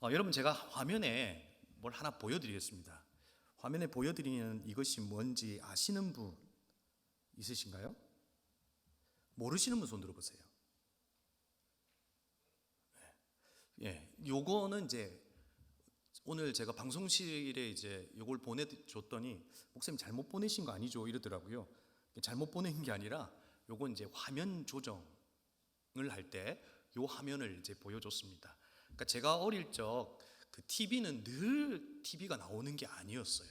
여러분, 제가 화면에 뭘 하나 보여드리겠습니다. 화면에 보여드리는 이것이 뭔지 아시는 분 있으신가요? 모르시는 분 손 들어보세요. 요거는 이제 오늘 제가 방송실에 이제 요걸 보내줬더니 목사님 잘못 보내신 거 아니죠? 이러더라고요. 잘못 보낸 게 아니라 요건 이제 화면 조정을 할 때 요 화면을 이제 보여줬습니다. 그러니까 제가 어릴 적 그 TV는 늘 TV가 나오는 게 아니었어요.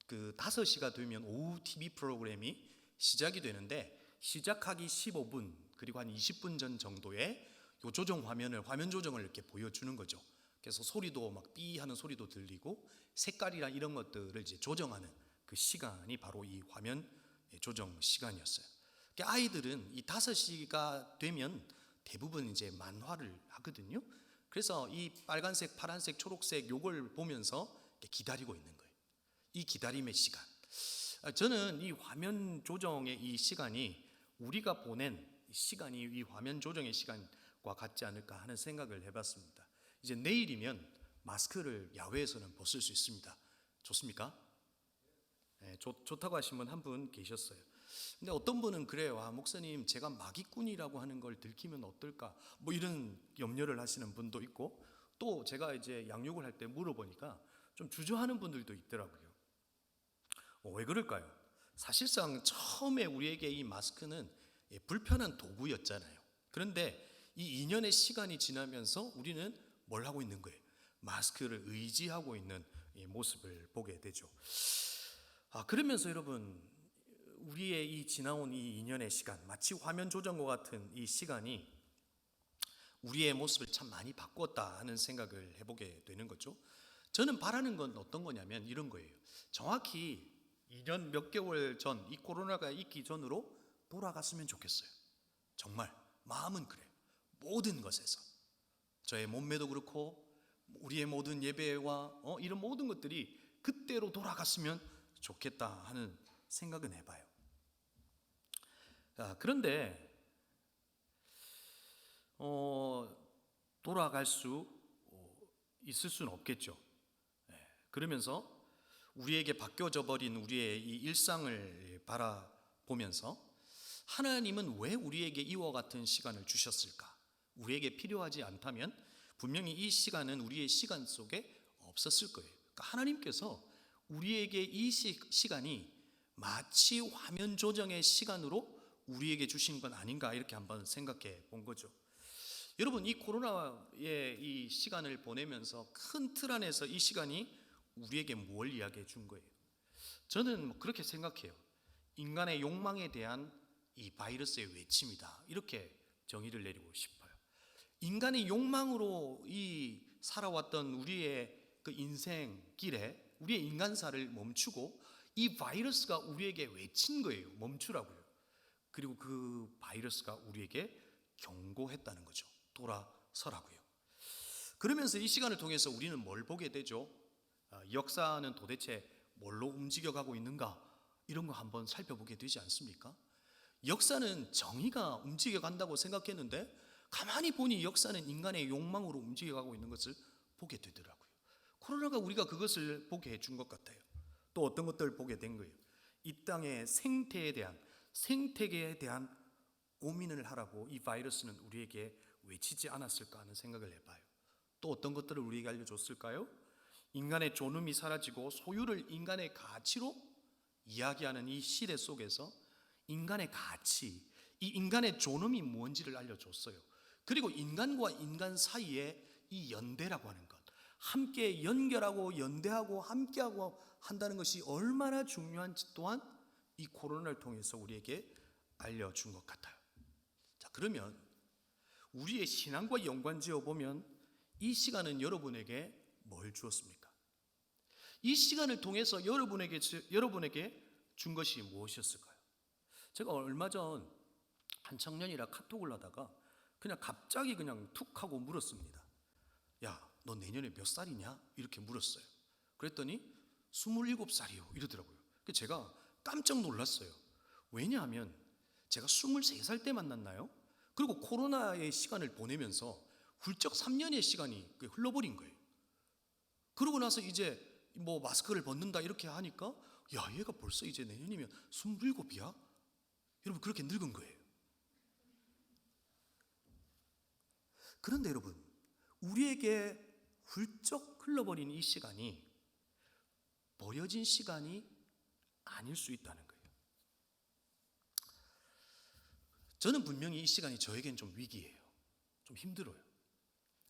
그 5시가 되면 오후 TV 프로그램이 시작이 되는데 시작하기 15분 그리고 한 20분 전 정도에 요 조정 화면 조정을 이렇게 보여주는 거죠. 그래서 소리도 막 삐 하는 소리도 들리고 색깔이나 이런 것들을 이제 조정하는 그 시간이 바로 이 화면 조정 시간이었어요. 아이들은 이 5시가 되면 대부분 이제 만화를 하거든요. 그래서 이 빨간색, 파란색, 초록색 요걸 보면서 기다리고 있는 거예요. 이 기다림의 시간. 저는 이 화면 조정의 이 시간이 우리가 보낸 시간이 이 화면 조정의 시간과 같지 않을까 하는 생각을 해봤습니다. 이제 내일이면 마스크를 야외에서는 벗을 수 있습니다. 좋습니까? 네, 좋다고 하신 분 한 분 계셨어요. 근데 어떤 분은 그래요. 목사님, 제가 마기꾼이라고 하는 걸 들키면 어떨까? 뭐 이런 염려를 하시는 분도 있고, 또 제가 이제 양육을 할 때 물어보니까 좀 주저하는 분들도 있더라고요. 왜 그럴까요? 사실상 처음에 우리에게 이 마스크는 불편한 도구였잖아요. 그런데 이 2년의 시간이 지나면서 우리는 뭘 하고 있는 거예요? 마스크를 의지하고 있는 모습을 보게 되죠. 그러면서 여러분, 우리의 이 지나온 이 2년의 시간, 마치 화면 조정과 같은 이 시간이 우리의 모습을 참 많이 바꿨다 하는 생각을 해보게 되는 거죠. 저는 바라는 건 어떤 거냐면 이런 거예요. 정확히 2년 몇 개월 전, 이 코로나가 있기 전으로 돌아갔으면 좋겠어요. 정말 마음은 그래요. 모든 것에서 저의 몸매도 그렇고 우리의 모든 예배와 이런 모든 것들이 그때로 돌아갔으면 좋겠다 하는 생각은 해봐요. 그런데 돌아갈 수 있을 수는 없겠죠. 그러면서 우리에게 바뀌어져 버린 우리의 이 일상을 바라보면서 하나님은 왜 우리에게 이와 같은 시간을 주셨을까? 우리에게 필요하지 않다면 분명히 이 시간은 우리의 시간 속에 없었을 거예요. 그러니까 하나님께서 우리에게 이 시간이 마치 화면 조정의 시간으로 우리에게 주신 건 아닌가 이렇게 한번 생각해 본 거죠. 여러분, 이 코로나의 이 시간을 보내면서 큰 틀 안에서 이 시간이 우리에게 뭘 이야기해 준 거예요? 저는 그렇게 생각해요. 인간의 욕망에 대한 이 바이러스의 외침이다. 이렇게 정의를 내리고 싶어요. 인간의 욕망으로 이 살아왔던 우리의 그 인생 길에 우리의 인간사를 멈추고 이 바이러스가 우리에게 외친 거예요. 멈추라고요. 그리고 그 바이러스가 우리에게 경고했다는 거죠. 돌아서라고요. 그러면서 이 시간을 통해서 우리는 뭘 보게 되죠? 역사는 도대체 뭘로 움직여가고 있는가? 이런 거 한번 살펴보게 되지 않습니까? 역사는 정의가 움직여간다고 생각했는데 가만히 보니 역사는 인간의 욕망으로 움직여가고 있는 것을 보게 되더라고요. 코로나가 우리가 그것을 보게 해준 것 같아요. 또 어떤 것들을 보게 된 거예요. 이 땅의 생태계에 대한 고민을 하라고 이 바이러스는 우리에게 외치지 않았을까 하는 생각을 해봐요. 또 어떤 것들을 우리에게 알려줬을까요? 인간의 존엄이 사라지고 소유를 인간의 가치로 이야기하는 이 시대 속에서 인간의 가치, 이 인간의 존엄이 뭔지를 알려줬어요. 그리고 인간과 인간 사이에 이 연대라고 하는 것, 함께 연결하고 연대하고 함께하고 한다는 것이 얼마나 중요한지 또한 이 코로나를 통해서 우리에게 알려준 것 같아요. 자, 그러면 우리의 신앙과 연관지어 보면 이 시간은 여러분에게 뭘 주었습니까? 이 시간을 통해서 여러분에게 준 것이 무엇이었을까요? 제가 얼마 전 한 청년이라 카톡을 하다가 그냥 갑자기 그냥 툭 하고 물었습니다. 야, 너 내년에 몇 살이냐? 이렇게 물었어요. 그랬더니 27살이요 이러더라고요. 제가 깜짝 놀랐어요. 왜냐하면 제가 23살 때 만났나요? 그리고 코로나의 시간을 보내면서 훌쩍 3년의 시간이 흘러버린 거예요. 그러고 나서 이제 뭐 마스크를 벗는다 이렇게 하니까 야, 얘가 벌써 이제 내년이면 27이야? 여러분, 그렇게 늙은 거예요. 그런데 여러분, 우리에게 훌쩍 흘러버린 이 시간이 버려진 시간이 아닐 수 있다는 거예요. 저는 분명히 이 시간이 저에겐 좀 위기예요. 좀 힘들어요.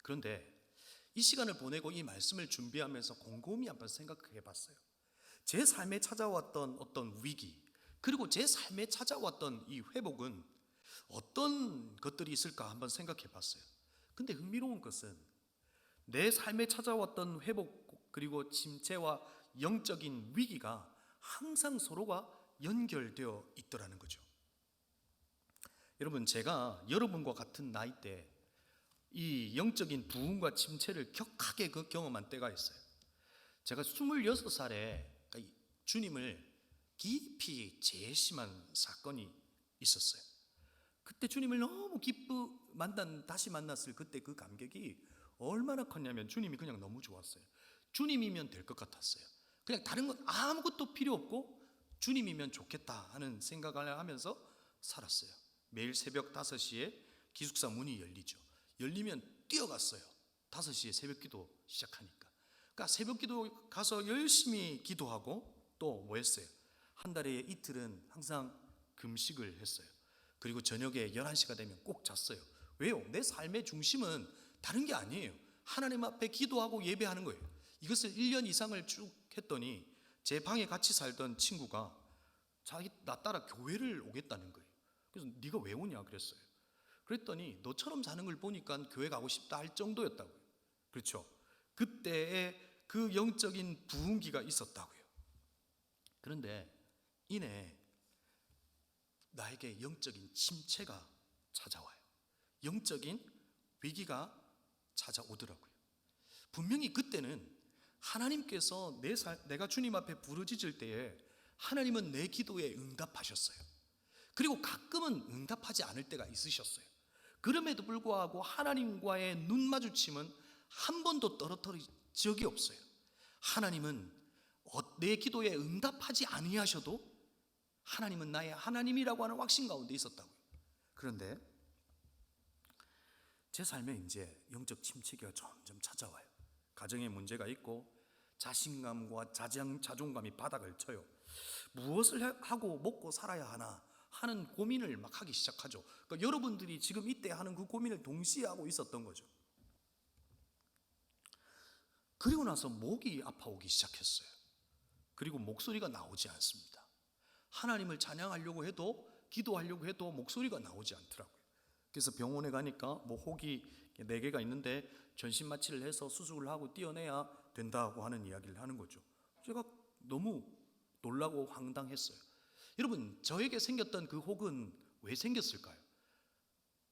그런데 이 시간을 보내고 이 말씀을 준비하면서 곰곰이 한번 생각해 봤어요. 제 삶에 찾아왔던 어떤 위기, 그리고 제 삶에 찾아왔던 이 회복은 어떤 것들이 있을까 한번 생각해 봤어요. 근데 흥미로운 것은 내 삶에 찾아왔던 회복 그리고 침체와 영적인 위기가 항상 서로가 연결되어 있더라는 거죠. 여러분, 제가 여러분과 같은 나이대 이 영적인 부흥과 침체를 격하게 경험한 때가 있어요. 제가 26살에 주님을 깊이 재심한 사건이 있었어요. 그때 주님을 너무 다시 만났을 그때 그 감격이 얼마나 컸냐면 주님이 그냥 너무 좋았어요. 주님이면 될 것 같았어요. 그냥 다른 건 아무것도 필요 없고 주님이면 좋겠다 하는 생각을 하면서 살았어요. 매일 새벽 5시에 기숙사 문이 열리죠. 열리면 뛰어갔어요. 5시에 새벽 기도 시작하니까. 그러니까 새벽 기도 가서 열심히 기도하고 또 뭐 했어요? 한 달에 이틀은 항상 금식을 했어요. 그리고 저녁에 11시가 되면 꼭 잤어요. 왜요? 내 삶의 중심은 다른 게 아니에요. 하나님 앞에 기도하고 예배하는 거예요. 이것을 1년 이상을 쭉 했더니 제 방에 같이 살던 친구가 나 따라 교회를 오겠다는 거예요. 그래서 네가 왜 오냐 그랬어요. 그랬더니 너처럼 사는 걸 보니까 교회 가고 싶다 할 정도였다고요. 그렇죠? 그때의 그 영적인 부흥기가 있었다고요. 그런데 이내 나에게 영적인 침체가 찾아와요. 영적인 위기가 찾아오더라고요. 분명히 그때는 하나님께서 내가 주님 앞에 부르짖을 때에 하나님은 내 기도에 응답하셨어요. 그리고 가끔은 응답하지 않을 때가 있으셨어요. 그럼에도 불구하고 하나님과의 눈 마주침은 한 번도 떨어뜨린 적이 없어요. 하나님은 내 기도에 응답하지 아니하셔도 하나님은 나의 하나님이라고 하는 확신 가운데 있었다고요. 그런데 제 삶에 이제 영적 침체기가 점점 찾아와요. 가정에 문제가 있고 자신감과 자존감이 바닥을 쳐요. 무엇을 하고 먹고 살아야 하나 하는 고민을 막 하기 시작하죠. 그러니까 여러분들이 지금 이때 하는 그 고민을 동시에 하고 있었던 거죠. 그리고 나서 목이 아파오기 시작했어요. 그리고 목소리가 나오지 않습니다. 하나님을 찬양하려고 해도 기도하려고 해도 목소리가 나오지 않더라고요. 그래서 병원에 가니까 뭐 혹이 4개가 있는데 전신 마취를 해서 수술을 하고 떼어내야 된다고 하는 이야기를 하는 거죠. 제가 너무 놀라고 황당했어요. 여러분, 저에게 생겼던 그 혹은 왜 생겼을까요?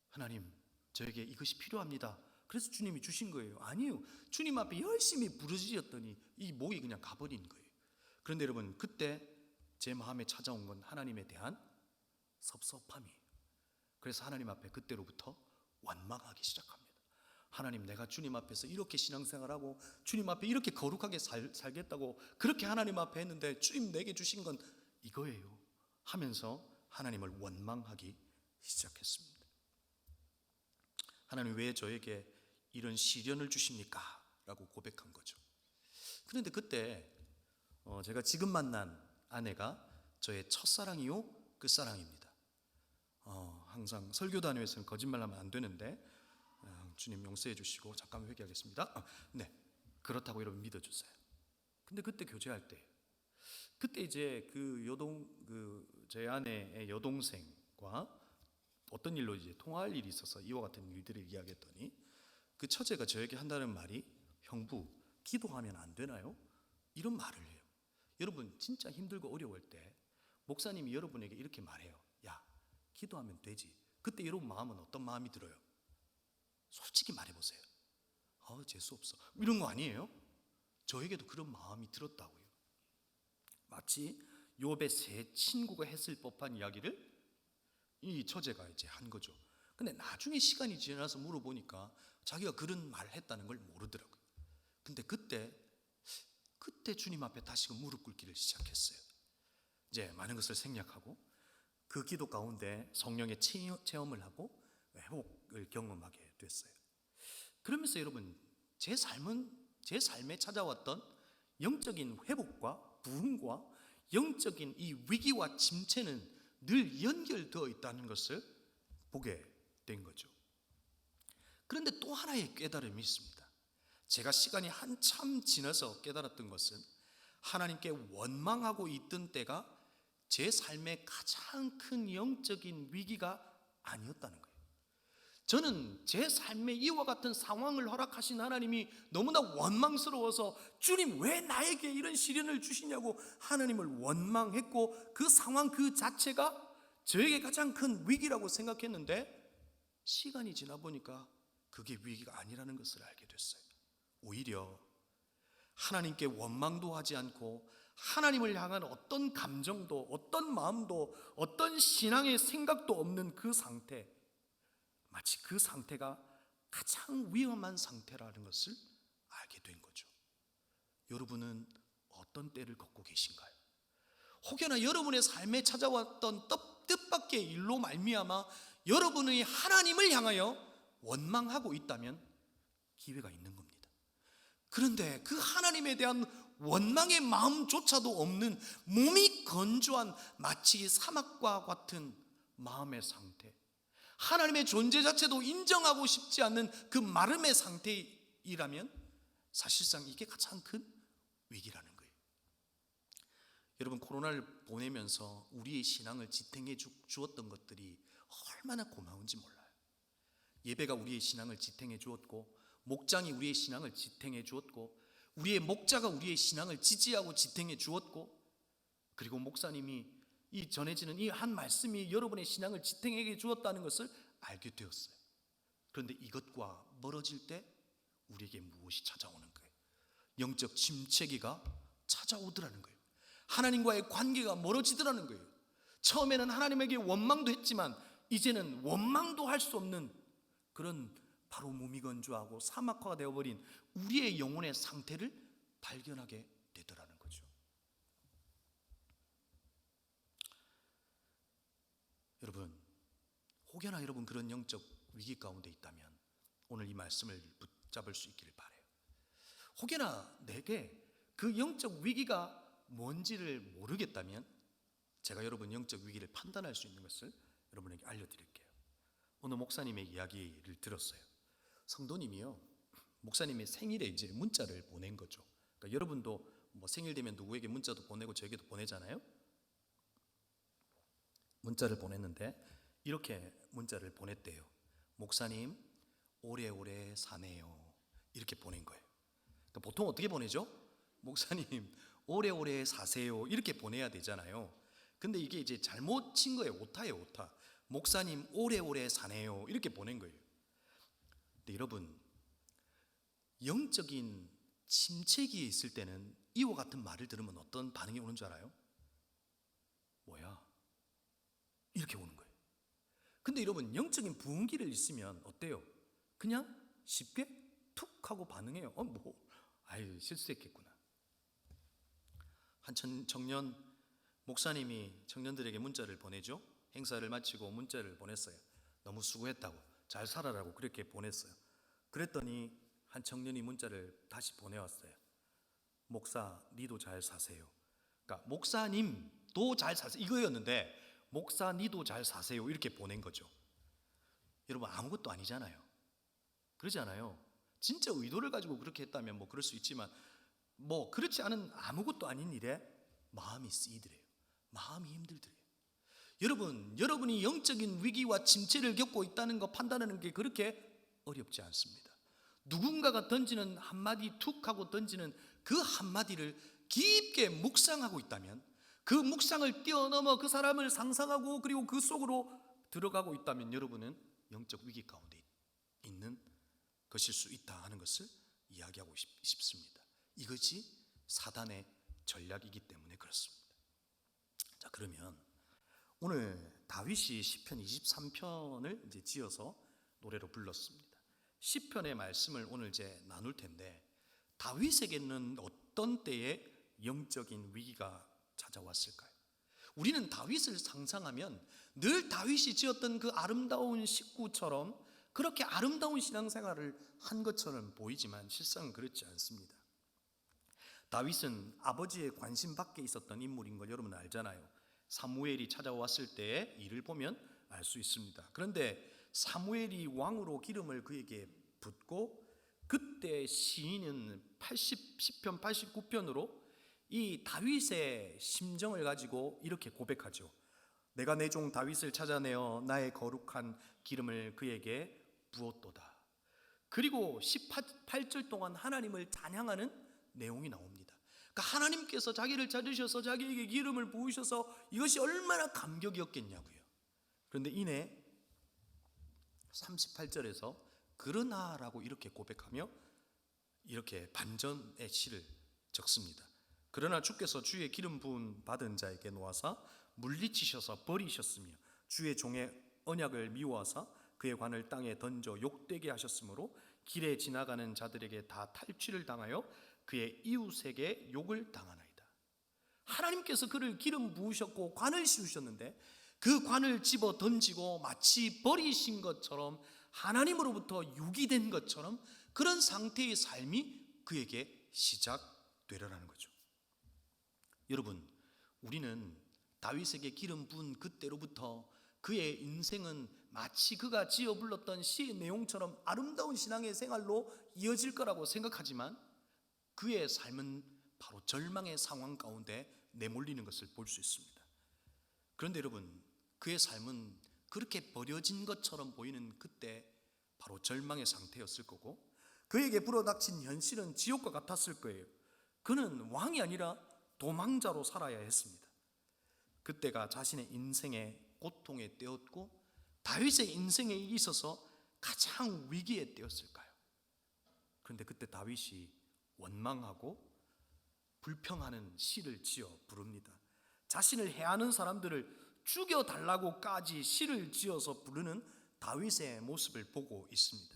하나님, 저에게 이것이 필요합니다. 그래서 주님이 주신 거예요. 아니요. 주님 앞에 열심히 부르짖었더니 이 목이 그냥 가버린 거예요. 그런데 여러분, 그때 제 마음에 찾아온 건 하나님에 대한 섭섭함이에요. 그래서 하나님 앞에 그때로부터 원망하기 시작합니다. 하나님, 내가 주님 앞에서 이렇게 신앙생활하고 주님 앞에 이렇게 거룩하게 살겠다고 그렇게 하나님 앞에 했는데 주님 내게 주신 건 이거예요 하면서 하나님을 원망하기 시작했습니다. 하나님, 왜 저에게 이런 시련을 주십니까? 라고 고백한 거죠. 그런데 그때 제가 지금 만난 아내가 저의 첫사랑이요 끝사랑입니다. 항상 설교 다니면서는 거짓말하면 안 되는데 주님 용서해 주시고 잠깐 회개하겠습니다. 네, 그렇다고 여러분 믿어주세요. 근데 그때 교제할 때 그때 이제 제 아내의 여동생과 어떤 일로 이제 통화할 일이 있어서 이와 같은 일들을 이야기했더니 그 처제가 저에게 한다는 말이 형부 기도하면 안 되나요? 이런 말을 해요. 여러분, 진짜 힘들고 어려울 때 목사님이 여러분에게 이렇게 말해요. 야, 기도하면 되지. 그때 여러분 마음은 어떤 마음이 들어요? 솔직히 말해보세요. 재수없어 이런 거 아니에요? 저에게도 그런 마음이 들었다고요. 마치 욥의 세 친구가 했을 법한 이야기를 이 처제가 이제 한 거죠. 근데 나중에 시간이 지나서 물어보니까 자기가 그런 말을 했다는 걸 모르더라고요. 근데 그때 주님 앞에 다시금 무릎 꿇기를 시작했어요. 이제 많은 것을 생략하고 그 기도 가운데 성령의 체험을 하고 회복을 경험하게 됐어요. 그러면서 여러분, 제 삶에 찾아왔던 영적인 회복과 부흥과 영적인 이 위기와 침체는 늘 연결되어 있다는 것을 보게 된 거죠. 그런데 또 하나의 깨달음이 있습니다. 제가 시간이 한참 지나서 깨달았던 것은 하나님께 원망하고 있던 때가 제 삶의 가장 큰 영적인 위기가 아니었다는 거예요. 저는 제 삶에 이와 같은 상황을 허락하신 하나님이 너무나 원망스러워서 주님 왜 나에게 이런 시련을 주시냐고 하나님을 원망했고 그 상황 그 자체가 저에게 가장 큰 위기라고 생각했는데 시간이 지나 보니까 그게 위기가 아니라는 것을 알게 됐어요. 오히려 하나님께 원망도 하지 않고 하나님을 향한 어떤 감정도 어떤 마음도 어떤 신앙의 생각도 없는 그 상태, 마치 그 상태가 가장 위험한 상태라는 것을 알게 된 거죠. 여러분은 어떤 때를 걷고 계신가요? 혹여나 여러분의 삶에 찾아왔던 뜻밖의 일로 말미암아 여러분의 하나님을 향하여 원망하고 있다면 기회가 있는 겁니다. 그런데 그 하나님에 대한 원망의 마음조차도 없는 몸이 건조한 마치 사막과 같은 마음의 상태, 하나님의 존재 자체도 인정하고 싶지 않는 그 마름의 상태이라면 사실상 이게 가장 큰 위기라는 거예요. 여러분, 코로나를 보내면서 우리의 신앙을 지탱해 주었던 것들이 얼마나 고마운지 몰라요. 예배가 우리의 신앙을 지탱해 주었고, 목장이 우리의 신앙을 지탱해 주었고, 우리의 목자가 우리의 신앙을 지지하고 지탱해 주었고, 그리고 목사님이 이 전해지는 이 한 말씀이 여러분의 신앙을 지탱해 주었다는 것을 알게 되었어요. 그런데 이것과 멀어질 때 우리에게 무엇이 찾아오는 거예요? 영적 침체기가 찾아오더라는 거예요. 하나님과의 관계가 멀어지더라는 거예요. 처음에는 하나님에게 원망도 했지만 이제는 원망도 할 수 없는 그런 바로 몸이 건조하고 사막화가 되어버린 우리의 영혼의 상태를 발견하게 되더라는 거죠. 여러분, 혹여나 여러분 그런 영적 위기 가운데 있다면 오늘 이 말씀을 붙잡을 수 있기를 바라요. 혹여나 내게 그 영적 위기가 뭔지를 모르겠다면 제가 여러분 영적 위기를 판단할 수 있는 것을 여러분에게 알려드릴게요. 오늘 목사님의 이야기를 들었어요. 성도님이요, 목사님의 생일에 이제 문자를 보낸 거죠. 그러니까 여러분도 뭐 생일 되면 누구에게 문자도 보내고 저에게도 보내잖아요. 문자를 보냈는데 이렇게 문자를 보냈대요. 목사님 오래오래 사네요. 이렇게 보낸 거예요. 그러니까 보통 어떻게 보내죠? 목사님 오래오래 사세요. 이렇게 보내야 되잖아요. 근데 이게 이제 잘못 친 거예요. 오타예요, 오타. 목사님 오래오래 사네요. 이렇게 보낸 거예요. 근데 여러분, 영적인 침체기에 있을 때는 이와 같은 말을 들으면 어떤 반응이 오는 줄 알아요? 뭐야? 이렇게 오는 거예요. 근데 여러분, 영적인 부흥기를 있으면 어때요? 그냥 쉽게 툭 하고 반응해요. 아유, 실수했겠구나. 한 청년 목사님이 청년들에게 문자를 보내죠. 행사를 마치고 문자를 보냈어요. 너무 수고했다고, 잘 살아라고 그렇게 보냈어요. 그랬더니 한 청년이 문자를 다시 보내왔어요. 목사, 니도 잘 사세요. 그러니까 목사님도 잘 사세요 이거였는데 목사, 니도 잘 사세요 이렇게 보낸 거죠. 여러분, 아무것도 아니잖아요. 그러지 않아요? 진짜 의도를 가지고 그렇게 했다면 뭐 그럴 수 있지만 뭐 그렇지 않은 아무것도 아닌 일에 마음이 쓰이더래요. 마음이 힘들더래요. 여러분, 여러분이 영적인 위기와 침체를 겪고 있다는 거 판단하는 게 그렇게 어렵지 않습니다. 누군가가 던지는 한마디, 툭 하고 던지는 그 한마디를 깊게 묵상하고 있다면, 그 묵상을 뛰어넘어 그 사람을 상상하고 그리고 그 속으로 들어가고 있다면 여러분은 영적 위기 가운데 있는 것일 수 있다 하는 것을 이야기하고 싶습니다. 이것이 사단의 전략이기 때문에 그렇습니다. 자, 그러면 오늘 다윗이 시편 23편을 이제 지어서 노래로 불렀습니다. 시편의 말씀을 오늘 이제 나눌 텐데, 다윗에게는 어떤 때에 영적인 위기가 찾아왔을까요? 우리는 다윗을 상상하면 늘 다윗이 지었던 그 아름다운 식구처럼 그렇게 아름다운 신앙생활을 한 것처럼 보이지만 실상은 그렇지 않습니다. 다윗은 아버지의 관심 밖에 있었던 인물인 걸 여러분 알잖아요. 사무엘이 찾아왔을 때의 일을 보면 알 수 있습니다. 그런데 사무엘이 왕으로 기름을 그에게 붓고, 그때 시인은 시편 89편으로 이 다윗의 심정을 가지고 이렇게 고백하죠. 내가 내 종 다윗을 찾아내어 나의 거룩한 기름을 그에게 부었도다. 그리고 18절 동안 하나님을 찬양하는 내용이 나옵니다. 그러니까 하나님께서 자기를 찾으셔서 자기에게 기름을 부으셔서 이것이 얼마나 감격이었겠냐고요. 그런데 이내 38절에서 그러나라고 이렇게 고백하며 이렇게 반전의 시를 적습니다. 그러나 주께서 주의 기름 부은 받은 자에게 놓아사 물리치셔서 버리셨으며 주의 종의 언약을 미워하사 그의 관을 땅에 던져 욕되게 하셨으므로 길에 지나가는 자들에게 다 탈취를 당하여 그의 이웃에게 욕을 당하나이다. 하나님께서 그를 기름 부으셨고 관을 씌우셨는데 그 관을 집어 던지고 마치 버리신 것처럼, 하나님으로부터 유기된 것처럼 그런 상태의 삶이 그에게 시작되려라는 거죠. 여러분, 우리는 다윗에게 기름 부은 그때로부터 그의 인생은 마치 그가 지어 불렀던 시의 내용처럼 아름다운 신앙의 생활로 이어질 거라고 생각하지만, 그의 삶은 바로 절망의 상황 가운데 내몰리는 것을 볼 수 있습니다. 그런데 여러분, 그의 삶은 그렇게 버려진 것처럼 보이는 그때 바로 절망의 상태였을 거고, 그에게 불어닥친 현실은 지옥과 같았을 거예요. 그는 왕이 아니라 도망자로 살아야 했습니다. 그때가 자신의 인생의 고통의 때였고, 다윗의 인생에 있어서 가장 위기의 때였을까요? 그런데 그때 다윗이 원망하고 불평하는 시를 지어 부릅니다. 자신을 해하는 사람들을 죽여달라고까지 시를 지어서 부르는 다윗의 모습을 보고 있습니다.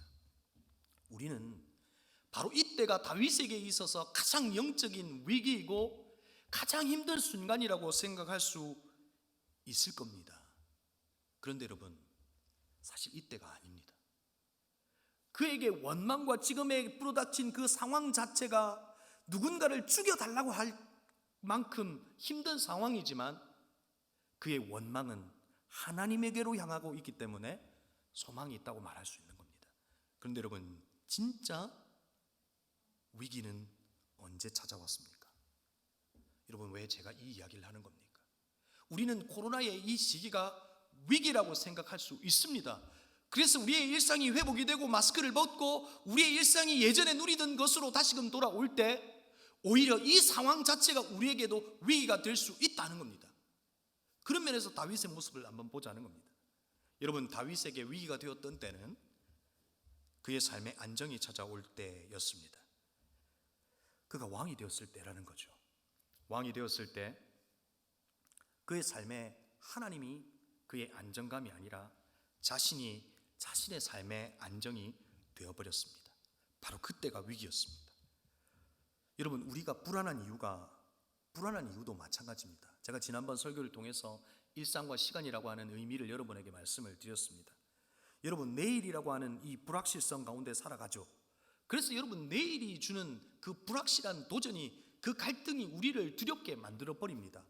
우리는 바로 이때가 다윗에게 있어서 가장 영적인 위기이고 가장 힘든 순간이라고 생각할 수 있을 겁니다. 그런데 여러분, 사실 이때가 아닙니다. 그에게 원망과 지금에 불어닥친 그 상황 자체가 누군가를 죽여달라고 할 만큼 힘든 상황이지만, 그의 원망은 하나님에게로 향하고 있기 때문에 소망이 있다고 말할 수 있는 겁니다. 그런데 여러분, 진짜 위기는 언제 찾아왔습니까? 여러분, 왜 제가 이 이야기를 하는 겁니까? 우리는 코로나의 이 시기가 위기라고 생각할 수 있습니다. 그래서 우리의 일상이 회복이 되고 마스크를 벗고 우리의 일상이 예전에 누리던 것으로 다시금 돌아올 때 오히려 이 상황 자체가 우리에게도 위기가 될 수 있다는 겁니다. 그런 면에서 다윗의 모습을 한번 보자는 겁니다. 여러분, 다윗에게 위기가 되었던 때는 그의 삶에 안정이 찾아올 때였습니다. 그가 왕이 되었을 때라는 거죠. 왕이 되었을 때 그의 삶에 하나님이 그의 안정감이 아니라 자신이 자신의 삶의 안정이 되어버렸습니다. 바로 그때가 위기였습니다. 여러분, 우리가 불안한 이유도 마찬가지입니다. 제가 지난번 설교를 통해서 일상과 시간이라고 하는 의미를 여러분에게 말씀을 드렸습니다. 여러분, 내일이라고 하는 이 불확실성 가운데 살아가죠. 그래서 여러분, 내일이 주는 그 불확실한 도전이, 그 갈등이 우리를 두렵게 만들어 버립니다.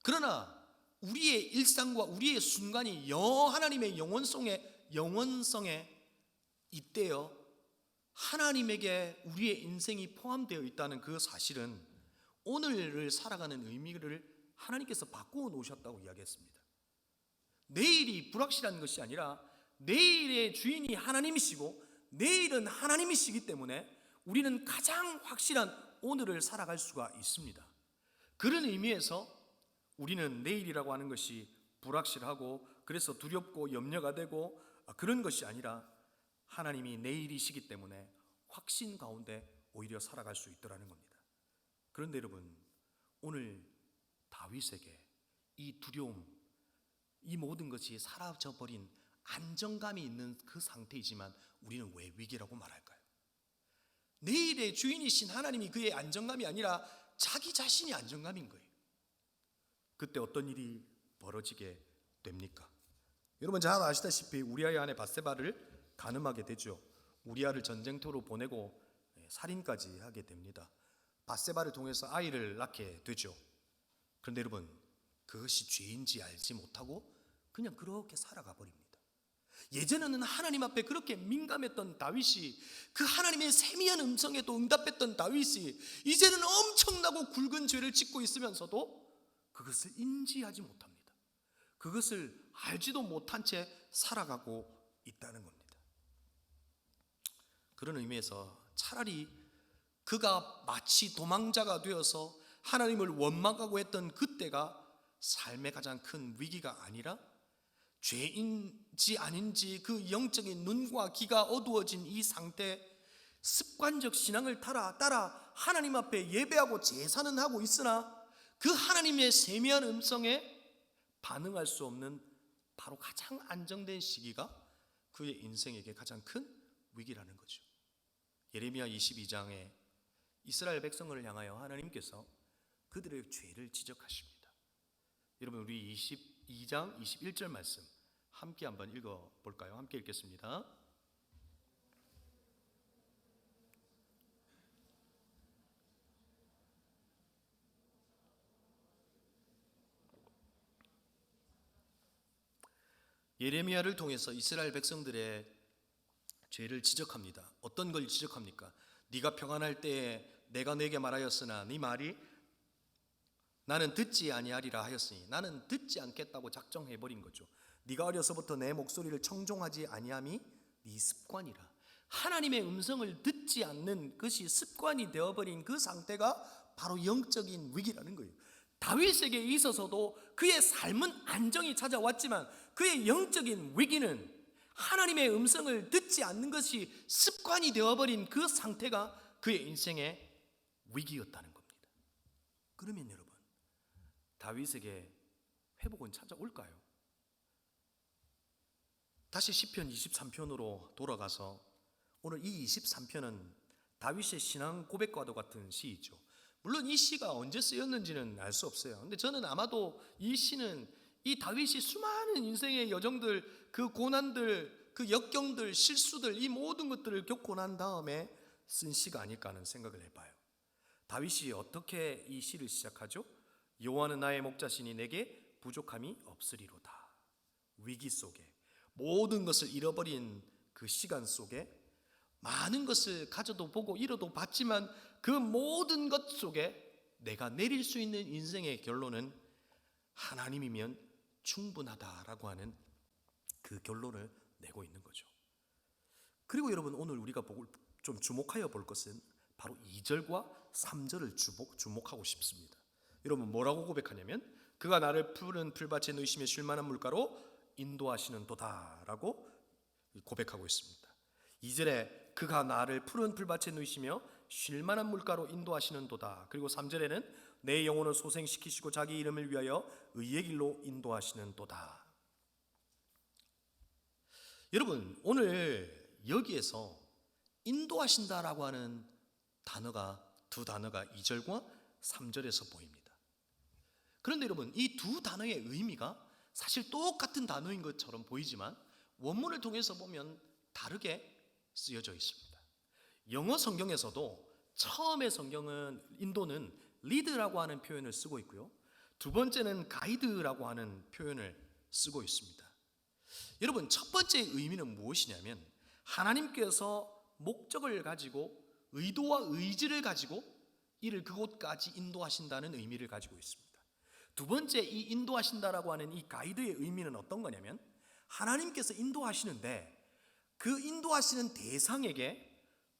그러나 우리의 일상과 우리의 순간이 하나님의 영원성에 잇대어 하나님에게 우리의 인생이 포함되어 있다는 그 사실은 오늘을 살아가는 의미를 하나님께서 바꾸어 놓으셨다고 이야기했습니다. 내일이 불확실한 것이 아니라 내일의 주인이 하나님이시고 내일은 하나님이시기 때문에 우리는 가장 확실한 오늘을 살아갈 수가 있습니다. 그런 의미에서 우리는 내일이라고 하는 것이 불확실하고 그래서 두렵고 염려가 되고 그런 것이 아니라 하나님이 내일이시기 때문에 확신 가운데 오히려 살아갈 수 있더라는 겁니다. 그런데 여러분, 오늘 다윗에게 이 두려움, 이 모든 것이 사라져버린 안정감이 있는 그 상태이지만 우리는 왜 위기라고 말할까요? 내일의 주인이신 하나님이 그의 안정감이 아니라 자기 자신이 안정감인 거예요. 그때 어떤 일이 벌어지게 됩니까? 여러분 잘 아시다시피 우리아의 아내 밧세바를 간음하게 되죠. 우리아를 전쟁터로 보내고 살인까지 하게 됩니다. 밧세바를 통해서 아이를 낳게 되죠. 그런데 여러분 그것이 죄인지 알지 못하고 그냥 그렇게 살아가 버립니다. 예전에는 하나님 앞에 그렇게 민감했던 다윗이, 그 하나님의 세미한 음성에도 응답했던 다윗이 이제는 엄청나고 굵은 죄를 짓고 있으면서도 그것을 인지하지 못합니다. 그것을 알지도 못한 채 살아가고 있다는 겁니다. 그런 의미에서 차라리 그가 마치 도망자가 되어서 하나님을 원망하고 했던 그때가 삶의 가장 큰 위기가 아니라 죄인지 아닌지 그 영적인 눈과 귀가 어두워진 이 상태, 습관적 신앙을 따라 하나님 앞에 예배하고 제사는 하고 있으나 그 하나님의 세미한 음성에 반응할 수 없는 바로 가장 안정된 시기가 그의 인생에게 가장 큰 위기라는 거죠. 예레미야 22장에 이스라엘 백성을 향하여 하나님께서 그들의 죄를 지적하십니다. 여러분 우리 22장 21절 말씀 함께 한번 읽어볼까요? 함께 읽겠습니다. 예레미야를 통해서 이스라엘 백성들의 죄를 지적합니다. 어떤 걸 지적합니까? 네가 평안할 때에 내가 내게 말하였으나 네 말이 나는 듣지 아니하리라 하였으니 나는 듣지 않겠다고 작정해버린 거죠. 네가 어려서부터 내 목소리를 청종하지 아니함이 네 습관이라. 하나님의 음성을 듣지 않는 것이 습관이 되어버린 그 상태가 바로 영적인 위기라는 거예요. 다윗에게 있어서도 그의 삶은 안정이 찾아왔지만 그의 영적인 위기는 하나님의 음성을 듣지 않는 것이 습관이 되어버린 그 상태가 그의 인생의 위기였다는 겁니다. 그러면 여러분 다윗에게 회복은 찾아올까요? 다시 시편 23편으로 돌아가서 오늘 이 23편은 다윗의 신앙 고백과도 같은 시이죠. 물론 이 시가 언제 쓰였는지는 알 수 없어요. 근데 저는 아마도 이 시는 이 다윗이 수많은 인생의 여정들, 그 고난들, 그 역경들, 실수들, 이 모든 것들을 겪고 난 다음에 쓴 시가 아닐까 하는 생각을 해봐요. 다윗이 어떻게 이 시를 시작하죠? 여호와는 나의 목자시니 내게 부족함이 없으리로다. 위기 속에 모든 것을 잃어버린 그 시간 속에 많은 것을 가져도 보고 잃어도 봤지만 그 모든 것 속에 내가 내릴 수 있는 인생의 결론은 하나님이면 충분하다라고 하는 그 결론을 내고 있는 거죠. 그리고 여러분 오늘 우리가 좀 주목하여 볼 것은 바로 2절과 3절을 주목하고 싶습니다. 여러분 뭐라고 고백하냐면 그가 나를 푸른 풀밭에 누이시며 쉴만한 물가로 인도하시는 도다라고 고백하고 있습니다. 2절에 그가 나를 푸른 풀밭에 누이시며 쉴만한 물가로 인도하시는 도다. 그리고 3절에는 내 영혼을 소생시키시고 자기 이름을 위하여 의의 길로 인도하시는 도다. 여러분 오늘 여기에서 인도하신다라고 하는 두 단어가 2절과 3절에서 보입니다. 그런데 여러분 이 두 단어의 의미가 사실 똑같은 단어인 것처럼 보이지만 원문을 통해서 보면 다르게 쓰여져 있습니다. 영어 성경에서도 처음에 성경은 인도는 리드라고 하는 표현을 쓰고 있고요. 두 번째는 가이드라고 하는 표현을 쓰고 있습니다. 여러분 첫 번째 의미는 무엇이냐면 하나님께서 목적을 가지고 의도와 의지를 가지고 이를 그곳까지 인도하신다는 의미를 가지고 있습니다. 두 번째 이 인도하신다라고 하는 이 가이드의 의미는 어떤 거냐면 하나님께서 인도하시는데 그 인도하시는 대상에게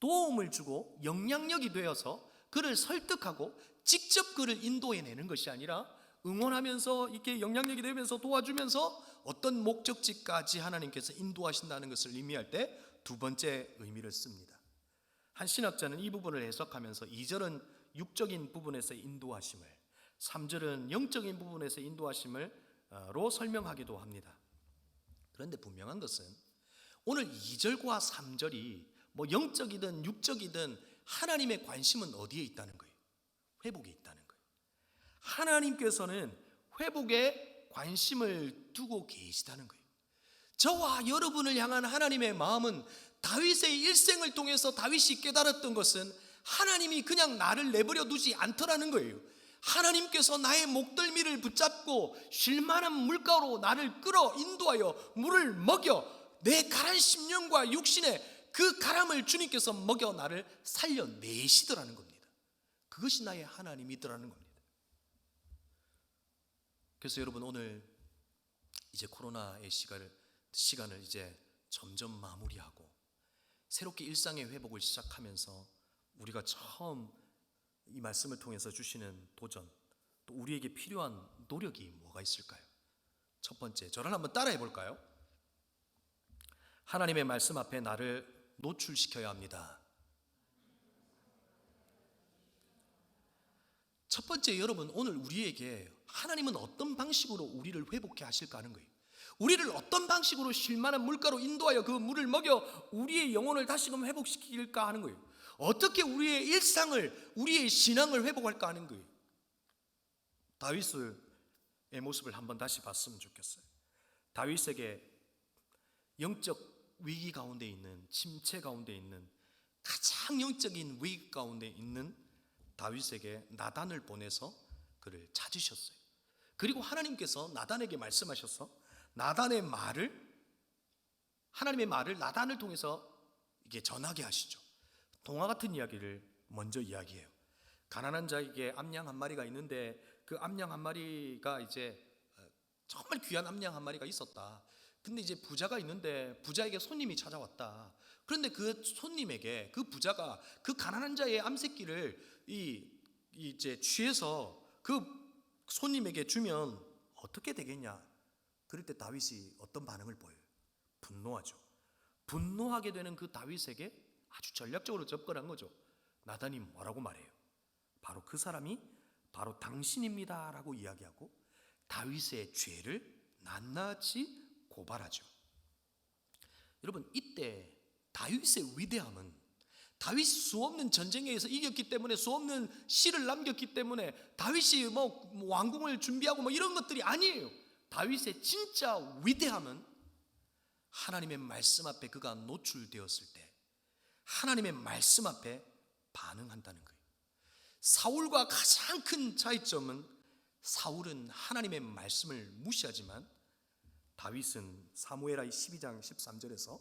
도움을 주고 영향력이 되어서 그를 설득하고 직접 그를 인도해내는 것이 아니라 응원하면서 이렇게 영향력이 되면서 도와주면서 어떤 목적지까지 하나님께서 인도하신다는 것을 의미할 때 두 번째 의미를 씁니다. 한 신학자는 이 부분을 해석하면서 2절은 육적인 부분에서 인도하심을, 3절은 영적인 부분에서 인도하심을 설명하기도 합니다. 그런데 분명한 것은 오늘 2절과 3절이 뭐 영적이든 육적이든 하나님의 관심은 어디에 있다는 거예요? 회복에 있다는 거예요. 하나님께서는 회복에 관심을 두고 계시다는 거예요. 저와 여러분을 향한 하나님의 마음은 다윗의 일생을 통해서 다윗이 깨달았던 것은 하나님이 그냥 나를 내버려 두지 않더라는 거예요. 하나님께서 나의 목덜미를 붙잡고 쉴만한 물가로 나를 끌어 인도하여 물을 먹여 내 가란 심령과 육신에 그 가람을 주님께서 먹여 나를 살려내시더라는 겁니다. 그것이 나의 하나님이더라는 겁니다. 그래서 여러분, 오늘 이제 코로나의 시간을 이제 점점 마무리하고 새롭게 일상의 회복을 시작하면서 우리가 처음 이 말씀을 통해서 주시는 도전, 또 우리에게 필요한 노력이 뭐가 있을까요? 첫 번째, 저를 한번 따라해 볼까요? 하나님의 말씀 앞에 나를 노출시켜야 합니다. 첫 번째, 여러분, 오늘 우리에게 하나님은 어떤 방식으로 우리를 회복해 하실까 하는 거예요. 우리를 어떤 방식으로 쉴만한 물가로 인도하여 그 물을 먹여 우리의 영혼을 다시금 회복시킬까 하는 거예요. 어떻게 우리의 일상을, 우리의 신앙을 회복할까 하는 거예요. 다윗의 모습을 한번 다시 봤으면 좋겠어요. 다윗에게 영적 위기 가운데 있는, 침체 가운데 있는, 가장 영적인 위기 가운데 있는 다윗에게 나단을 보내서 그를 찾으셨어요. 그리고 하나님께서 나단에게 말씀하셔서 하나님의 말을 나단을 통해서 이게 전하게 하시죠. 동화 같은 이야기를 먼저 이야기해요. 가난한 자에게 암양 한 마리가 있는데 그 암양 한 마리가 이제 정말 귀한 암양 한 마리가 있었다. 근데 이제 부자가 있는데 부자에게 손님이 찾아왔다. 그런데 그 손님에게 그 부자가 그 가난한 자의 암새끼를 이제 취해서 그 손님에게 주면 어떻게 되겠냐? 그럴 때 다윗이 어떤 반응을 보여요? 분노하죠. 분노하게 되는 그 다윗에게 아주 전략적으로 접근한 거죠. 나단이 뭐라고 말해요? 바로 그 사람이 바로 당신입니다 라고 이야기하고 다윗의 죄를 낱낱이 고발하죠. 여러분, 이때 다윗의 위대함은 다윗이 수없는 전쟁에 의해서 이겼기 때문에, 수없는 시를 남겼기 때문에, 다윗이 뭐 왕궁을 준비하고 뭐 이런 것들이 아니에요. 다윗의 진짜 위대함은 하나님의 말씀 앞에 그가 노출되었을 때 하나님의 말씀 앞에 반응한다는 거예요. 사울과 가장 큰 차이점은 사울은 하나님의 말씀을 무시하지만 다윗은 사무엘하 12장 13절에서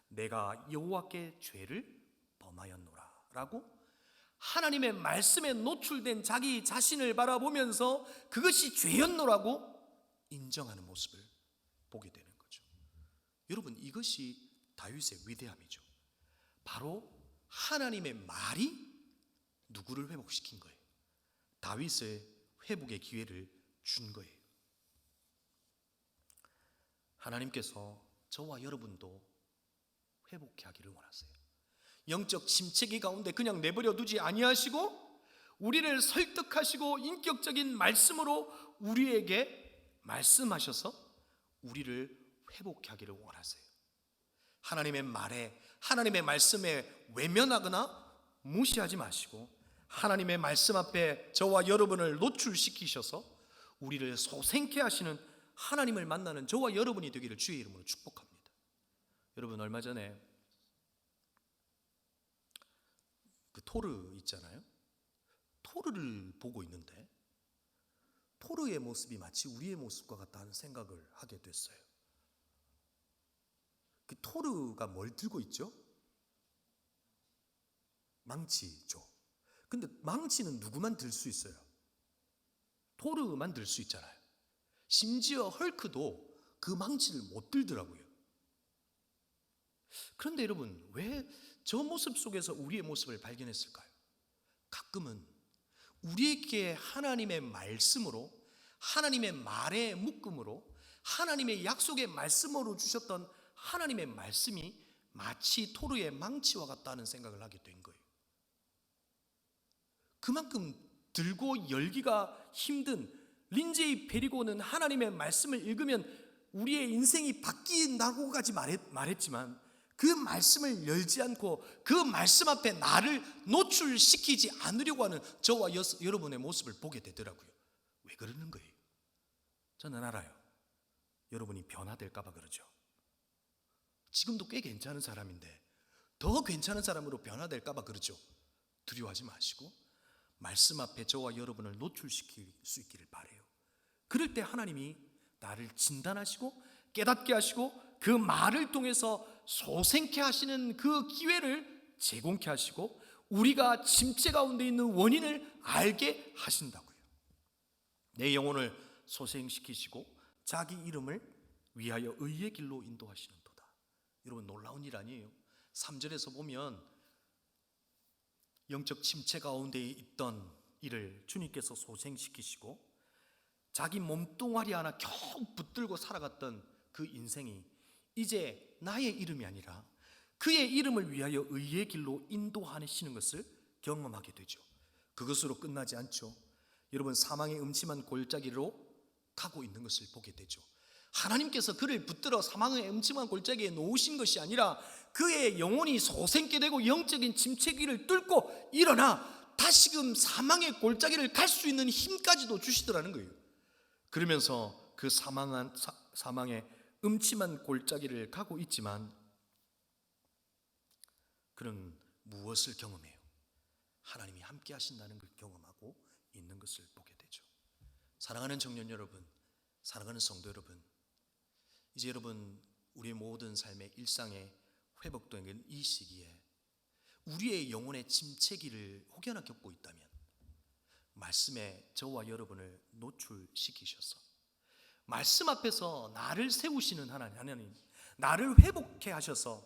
내가 여호와께 죄를 범하였노라 라고 하나님의 말씀에 노출된 자기 자신을 바라보면서 그것이 죄였노라고 인정하는 모습을 보게 되는 거죠. 여러분, 이것이 다윗의 위대함이죠. 바로 하나님의 말이 누구를 회복시킨 거예요? 다윗의 회복의 기회를 준 거예요. 하나님께서 저와 여러분도 회복해 하기를 원하세요. 영적 침체기 가운데 그냥 내버려 두지 아니하시고 우리를 설득하시고 인격적인 말씀으로 우리에게 말씀하셔서 우리를 회복해 하기를 원하세요. 하나님의 말에, 하나님의 말씀에 외면하거나 무시하지 마시고 하나님의 말씀 앞에 저와 여러분을 노출시키셔서 우리를 소생케 하시는 하나님을 만나는 저와 여러분이 되기를 주의 이름으로 축복합니다. 여러분, 얼마 전에 그 토르 있잖아요. 토르를 보고 있는데 토르의 모습이 마치 우리의 모습과 같다는 생각을 하게 됐어요. 그 토르가 뭘 들고 있죠? 망치죠. 근데 망치는 누구만 들 수 있어요? 토르만 들 수 있잖아요. 심지어 헐크도 그 망치를 못 들더라고요. 그런데 여러분, 왜 저 모습 속에서 우리의 모습을 발견했을까요? 가끔은 우리에게 하나님의 말씀으로, 하나님의 말의 묶음으로, 하나님의 약속의 말씀으로 주셨던 하나님의 말씀이 마치 토르의 망치와 같다는 생각을 하게 된 거예요. 그만큼 들고 열기가 힘든 린제이 페리고는 하나님의 말씀을 읽으면 우리의 인생이 바뀐다고까지 말했지만 그 말씀을 열지 않고 그 말씀 앞에 나를 노출시키지 않으려고 하는 저와 여러분의 모습을 보게 되더라고요. 왜 그러는 거예요? 저는 알아요. 여러분이 변화될까 봐 그러죠. 지금도 꽤 괜찮은 사람인데 더 괜찮은 사람으로 변화될까 봐 그러죠. 두려워하지 마시고 말씀 앞에 저와 여러분을 노출시킬 수 있기를 바라요. 그럴 때 하나님이 나를 진단하시고 깨닫게 하시고 그 말을 통해서 소생케 하시는 그 기회를 제공케 하시고 우리가 침체 가운데 있는 원인을 알게 하신다고요. 내 영혼을 소생시키시고 자기 이름을 위하여 의의 길로 인도하시는 도다. 여러분, 놀라운 일 아니에요? 3절에서 보면 영적 침체 가운데 있던 이를 주님께서 소생시키시고 자기 몸뚱아리 하나 겨우 붙들고 살아갔던 그 인생이 이제 나의 이름이 아니라 그의 이름을 위하여 의의 길로 인도하시는 것을 경험하게 되죠. 그것으로 끝나지 않죠. 여러분, 사망의 음침한 골짜기로 가고 있는 것을 보게 되죠. 하나님께서 그를 붙들어 사망의 음침한 골짜기에 놓으신 것이 아니라 그의 영혼이 소생케 되고 영적인 침체기를 뚫고 일어나 다시금 사망의 골짜기를 갈 수 있는 힘까지도 주시더라는 거예요. 그러면서 그 사망의 음침한 골짜기를 가고 있지만 그는 무엇을 경험해요? 하나님이 함께 하신다는 걸 경험하고 있는 것을 보게 되죠. 사랑하는 청년 여러분, 사랑하는 성도 여러분, 이제 여러분 우리의 모든 삶의 일상에 회복되는 이 시기에 우리의 영혼의 침체기를 혹여나 겪고 있다면 말씀에 저와 여러분을 노출시키셔서 말씀 앞에서 나를 세우시는 하나님, 나를 회복케 하셔서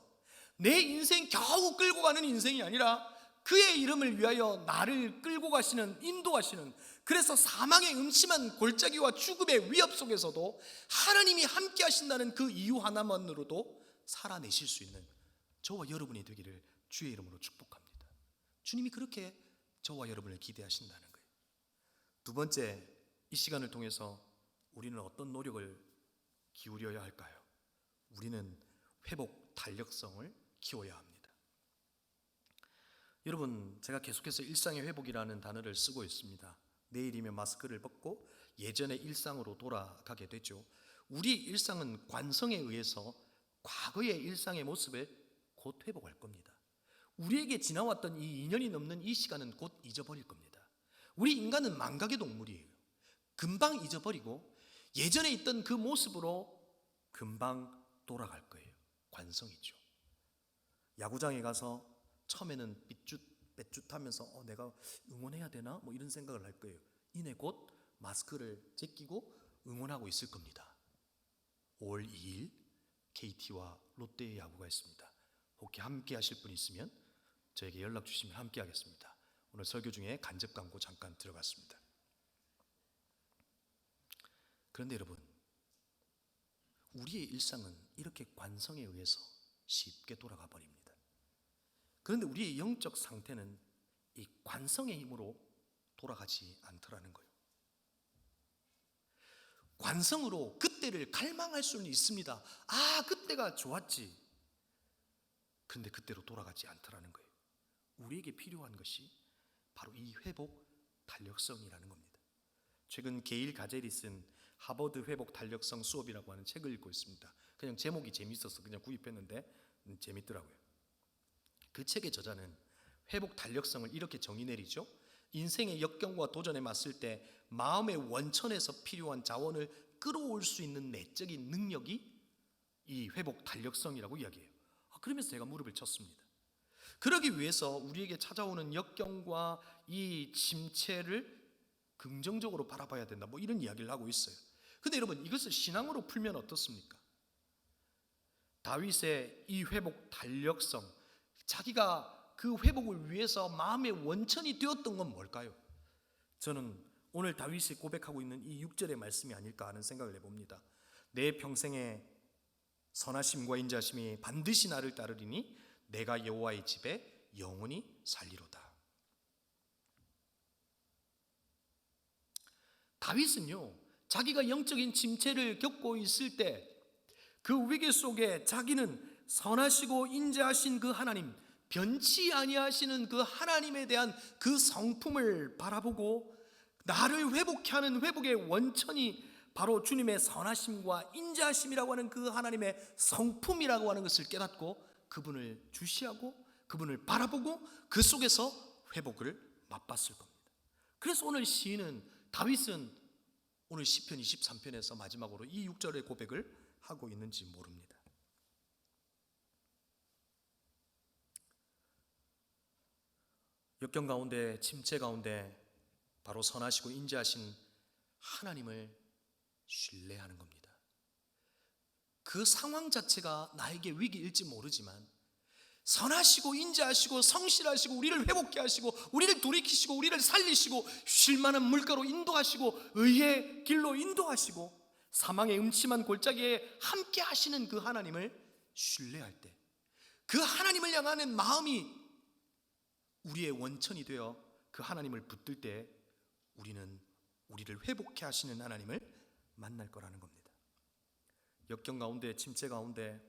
내 인생 겨우 끌고 가는 인생이 아니라 그의 이름을 위하여 나를 끌고 가시는, 인도하시는, 그래서 사망의 음침한 골짜기와 죽음의 위협 속에서도 하나님이 함께 하신다는 그 이유 하나만으로도 살아내실 수 있는 저와 여러분이 되기를 주의 이름으로 축복합니다. 주님이 그렇게 저와 여러분을 기대하신다는 거예요. 두 번째, 이 시간을 통해서 우리는 어떤 노력을 기울여야 할까요? 우리는 회복 탄력성을 키워야 합니다. 여러분, 제가 계속해서 일상의 회복이라는 단어를 쓰고 있습니다. 내일이면 마스크를 벗고 예전의 일상으로 돌아가게 되죠. 우리 일상은 관성에 의해서 과거의 일상의 모습을 곧 회복할 겁니다. 우리에게 지나왔던 이 2년이 넘는 이 시간은 곧 잊어버릴 겁니다. 우리 인간은 망각의 동물이에요. 금방 잊어버리고 예전에 있던 그 모습으로 금방 돌아갈 거예요. 관성이죠. 야구장에 가서 처음에는 삐뚤빼뚤하면서 내가 응원해야 되나? 뭐 이런 생각을 할 거예요. 이내 곧 마스크를 제끼고 응원하고 있을 겁니다. 5월 2일 KT와 롯데의 야구가 있습니다. 혹시 함께 하실 분 있으면 저에게 연락 주시면 함께 하겠습니다. 오늘 설교 중에 간접 광고 잠깐 들어갔습니다. 그런데 여러분, 우리의 일상은 이렇게 관성에 의해서 쉽게 돌아가 버립니다. 그런데 우리의 영적 상태는 이 관성의 힘으로 돌아가지 않더라는 거예요. 관성으로 그때를 갈망할 수는 있습니다. 그때가 좋았지. 그런데 그때로 돌아가지 않더라는 거예요. 우리에게 필요한 것이 바로 이 회복 탄력성이라는 겁니다. 최근 게일 가젤이 쓴 하버드 회복 탄력성 수업이라고 하는 책을 읽고 있습니다. 그냥 제목이 재밌어서 그냥 구입했는데 재밌더라고요. 그 책의 저자는 회복 탄력성을 이렇게 정의 내리죠. 인생의 역경과 도전에 맞설 때 마음의 원천에서 필요한 자원을 끌어올 수 있는 내적인 능력이 이 회복 탄력성이라고 이야기해요. 그러면서 제가 무릎을 쳤습니다. 그러기 위해서 우리에게 찾아오는 역경과 이 침체를 긍정적으로 바라봐야 된다, 뭐 이런 이야기를 하고 있어요. 근데 여러분, 이것을 신앙으로 풀면 어떻습니까? 다윗의 이 회복 탄력성, 자기가 그 회복을 위해서 마음의 원천이 되었던 건 뭘까요? 저는 오늘 다윗이 고백하고 있는 이 6절의 말씀이 아닐까 하는 생각을 해봅니다. 내 평생의 선하심과 인자심이 반드시 나를 따르리니 내가 여호와의 집에 영원히 살리로다. 다윗은요, 자기가 영적인 침체를 겪고 있을 때 그 위기 속에 자기는 선하시고 인자하신 그 하나님, 변치 아니하시는 그 하나님에 대한 그 성품을 바라보고 나를 회복케 하는 회복의 원천이 바로 주님의 선하심과 인자하심이라고 하는 그 하나님의 성품이라고 하는 것을 깨닫고 그분을 주시하고 그분을 바라보고 그 속에서 회복을 맛봤을 겁니다. 그래서 오늘 시인은, 다윗은 오늘 시편 23편에서 마지막으로 이 6절의 고백을 하고 있는지 모릅니다. 역경 가운데, 침체 가운데 바로 선하시고 인자하신 하나님을 신뢰하는 겁니다. 그 상황 자체가 나에게 위기일지 모르지만 선하시고 인자하시고 성실하시고 우리를 회복케 하시고 우리를 돌이키시고 우리를 살리시고 쉴만한 물가로 인도하시고 의의 길로 인도하시고 사망의 음침한 골짜기에 함께 하시는 그 하나님을 신뢰할 때, 그 하나님을 향하는 마음이 우리의 원천이 되어 그 하나님을 붙들 때 우리는 우리를 회복케 하시는 하나님을 만날 거라는 겁니다. 역경 가운데, 침체 가운데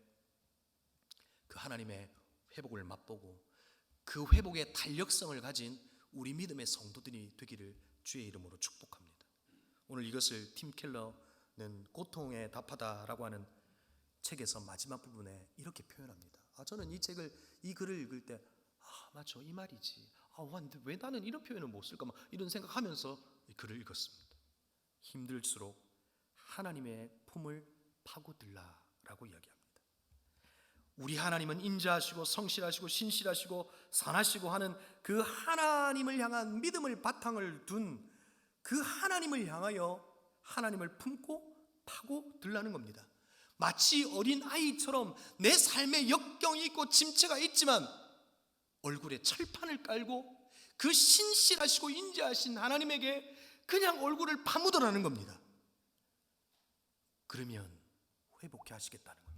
그 하나님의 회복을 맛보고 그 회복의 탄력성을 가진 우리 믿음의 성도들이 되기를 주의 이름으로 축복합니다. 오늘 이것을 팀 켈러는 고통에 답하다라고 하는 책에서 마지막 부분에 이렇게 표현합니다. 저는 이 글을 읽을 때 맞죠, 이 말이지. 근데 왜 나는 이런 표현을 못 쓸까? 이런 생각하면서 이 글을 읽었습니다. 힘들수록 하나님의 품을 파고들라라고 이야기합니다. 우리 하나님은 인자하시고 성실하시고 신실하시고 선하시고 하는 그 하나님을 향한 믿음을 바탕을 둔 그 하나님을 향하여 하나님을 품고 파고들라는 겁니다. 마치 어린 아이처럼 내 삶에 역경이 있고 침체가 있지만 얼굴에 철판을 깔고 그 신실하시고 인자하신 하나님에게 그냥 얼굴을 파묻으라는 겁니다. 그러면 회복해 하시겠다는 겁니다.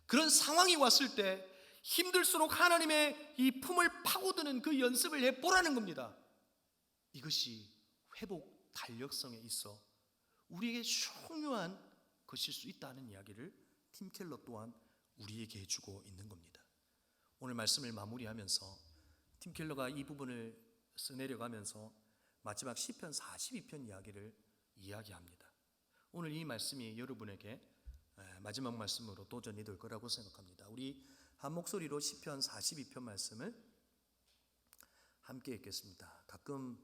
그런 상황이 왔을 때 힘들수록 하나님의 이 품을 파고드는 그 연습을 해보라는 겁니다. 이것이 회복 탄력성에 있어 우리에게 중요한 것일 수 있다는 이야기를 팀 켈러 또한 우리에게 해주고 있는 겁니다. 오늘 말씀을 마무리하면서 팀 켈러가 이 부분을 써내려가면서 마지막 시편 42편 이야기를 이야기합니다. 오늘 이 말씀이 여러분에게 마지막 말씀으로 도전이 될 거라고 생각합니다. 우리 한 목소리로 시편 42편 말씀을 함께 읽겠습니다. 가끔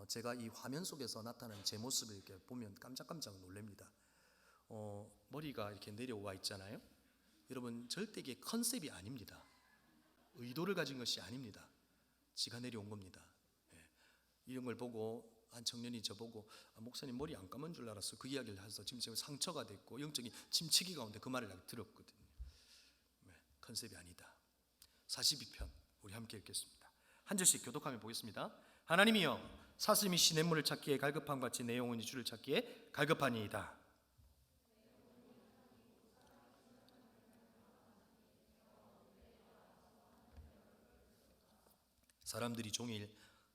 제가 이 화면 속에서 나타나는 제 모습을 이렇게 보면 깜짝깜짝 놀랍니다. 머리가 이렇게 내려와 있잖아요. 여러분, 절대 이게 컨셉이 아닙니다. 의도를 가진 것이 아닙니다. 지가 내려온 겁니다. 이런 걸 보고 한 청년이 저보고 목사님 머리 안 감은 줄 알았어. 그 이야기를 해서 지금 제가 상처가 됐고 영적인 침체기 가운데 그 말을 들었거든요. 컨셉이 아니다. 42편 우리 함께 읽겠습니다. 한 절씩 교독하며 보겠습니다. 하나님이여, 사슴이 시냇물을 찾기에 갈급함 같이 내 영혼이 주를 찾기에 갈급하니이다. 사람들이 종일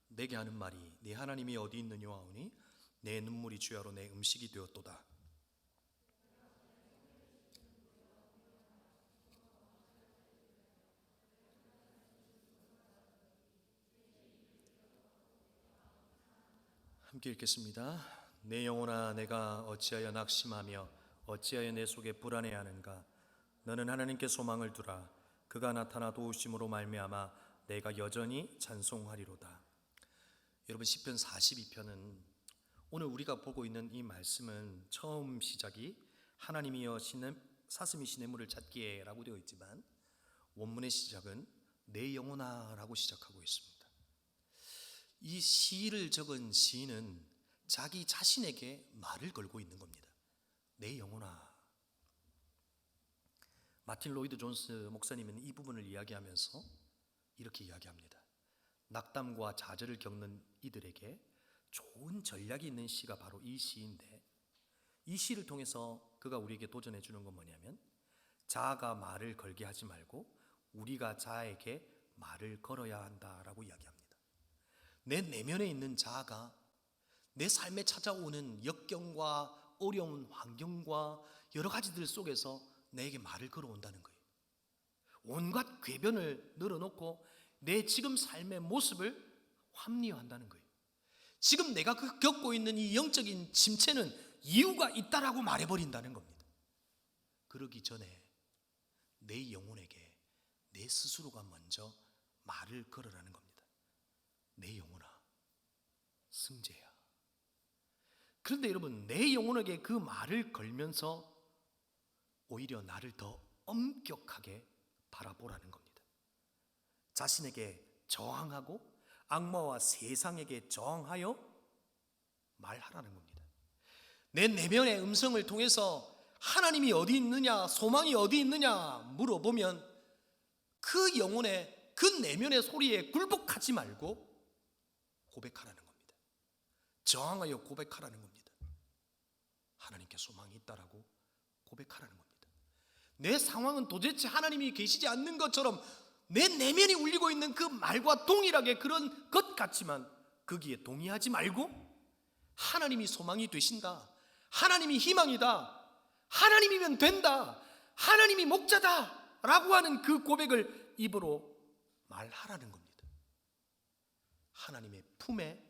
내게 하는 말이 네 하나님이 어디 있느냐 하오니 내 눈물이 주야로 내 음식이 되었도다. 함께 읽겠습니다. 내 영혼아, 내가 어찌하여 낙심하며 어찌하여 내 속에 불안해하는가. 너는 하나님께 소망을 두라. 그가 나타나 도우심으로 말미암아 내가 여전히 찬송하리로다. 여러분, 시편 42편은 오늘 우리가 보고 있는 이 말씀은 처음 시작이 하나님이여 사슴이 시냇물을 찾기에 라고 되어 있지만 원문의 시작은 내 영혼아 라고 시작하고 있습니다. 이 시를 적은 시인은 자기 자신에게 말을 걸고 있는 겁니다. 내 영혼아. 마틴 로이드 존스 목사님은 이 부분을 이야기하면서 이렇게 이야기합니다. 낙담과 좌절을 겪는 이들에게 좋은 전략이 있는 시가 바로 이 시인데, 이 시를 통해서 그가 우리에게 도전해 주는 건 뭐냐면 자아가 말을 걸게 하지 말고 우리가 자아에게 말을 걸어야 한다라고 이야기합니다. 내 내면에 있는 자아가 내 삶에 찾아오는 역경과 어려운 환경과 여러 가지들 속에서 내게 말을 걸어온다는 거예요. 온갖 궤변을 늘어놓고 내 지금 삶의 모습을 합리화한다는 거예요. 지금 내가 겪고 있는 이 영적인 침체는 이유가 있다라고 말해버린다는 겁니다. 그러기 전에 내 영혼에게 내 스스로가 먼저 말을 걸으라는 겁니다. 내 영혼아, 승재야. 그런데 여러분, 내 영혼에게 그 말을 걸면서 오히려 나를 더 엄격하게 바라보라는 겁니다. 자신에게 저항하고 악마와 세상에게 저항하여 말하라는 겁니다. 내 내면의 음성을 통해서 하나님이 어디 있느냐, 소망이 어디 있느냐 물어보면 그 영혼의, 그 내면의 소리에 굴복하지 말고 고백하라는 겁니다. 저항하여 고백하라는 겁니다. 하나님께 소망이 있다라고 고백하라는 겁니다. 내 상황은 도대체 하나님이 계시지 않는 것처럼 내 내면이 울리고 있는 그 말과 동일하게 그런 것 같지만 거기에 동의하지 말고 하나님이 소망이 되신다, 하나님이 희망이다, 하나님이면 된다, 하나님이 목자다 라고 하는 그 고백을 입으로 말하라는 겁니다. 하나님의 품에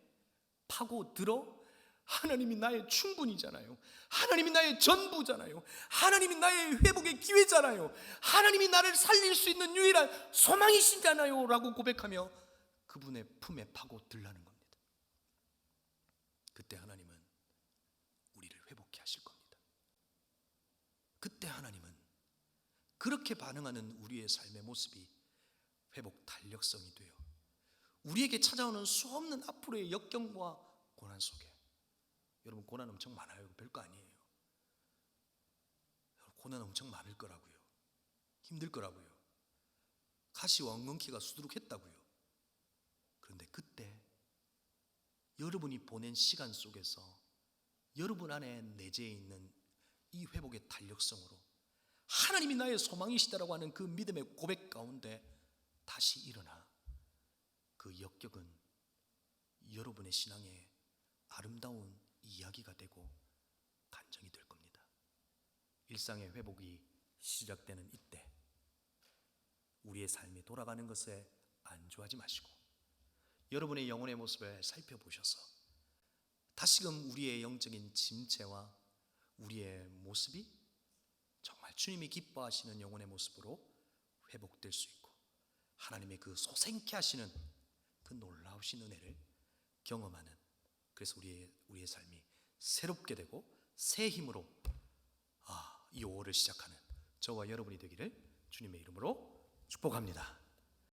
파고들어 하나님이 나의 충분이잖아요, 하나님이 나의 전부잖아요, 하나님이 나의 회복의 기회잖아요, 하나님이 나를 살릴 수 있는 유일한 소망이시잖아요 라고 고백하며 그분의 품에 파고들라는 겁니다. 그때 하나님은 우리를 회복케 하실 겁니다. 그때 하나님은 그렇게 반응하는 우리의 삶의 모습이 회복 탄력성이 되어 우리에게 찾아오는 수없는 앞으로의 역경과 고난 속에, 여러분 고난 엄청 많아요. 별거 아니에요. 고난 엄청 많을 거라고요. 힘들 거라고요. 가시와 엉겅퀴가 수두룩했다고요. 그런데 그때 여러분이 보낸 시간 속에서 여러분 안에 내재해 있는 이 회복의 탄력성으로 하나님이 나의 소망이시다라고 하는 그 믿음의 고백 가운데 다시 일어나 그 역격은 여러분의 신앙의 아름다운 이야기가 되고 간증이 될 겁니다. 일상의 회복이 시작되는 이때 우리의 삶이 돌아가는 것에 안주하지 마시고 여러분의 영혼의 모습을 살펴보셔서 다시금 우리의 영적인 짐체와 우리의 모습이 정말 주님이 기뻐하시는 영혼의 모습으로 회복될 수 있고 하나님의 그 소생케 하시는 그 놀라우신 은혜를 경험하는, 그래서 우리의 삶이 새롭게 되고 새 힘으로 이 5월을 시작하는 저와 여러분이 되기를 주님의 이름으로 축복합니다.